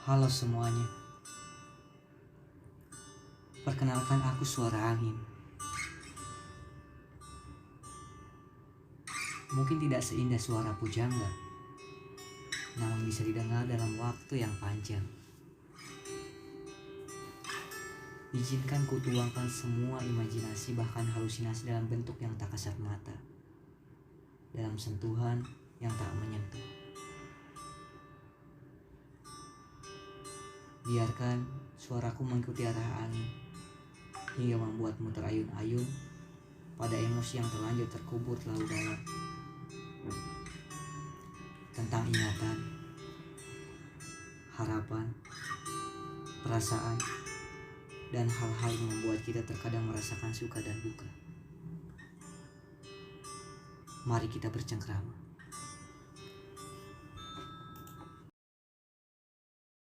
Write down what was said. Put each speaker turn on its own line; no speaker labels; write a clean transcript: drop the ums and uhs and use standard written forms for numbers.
Halo semuanya, perkenalkan aku Suara Angin. Mungkin tidak seindah suara pujangga, namun bisa didengar dalam waktu yang panjang. Izinkan ku tuangkan semua imajinasi bahkan halusinasi dalam bentuk yang tak kasat mata, dalam sentuhan yang tak menyentuh. Biarkan suaraku mengikuti arah angin hingga membuatmu terayun-ayun pada emosi yang terlanjur terkubur terlalu dalam. Tentang ingatan, harapan, perasaan, dan hal-hal yang membuat kita terkadang merasakan suka dan duka. Mari kita bercengkrama.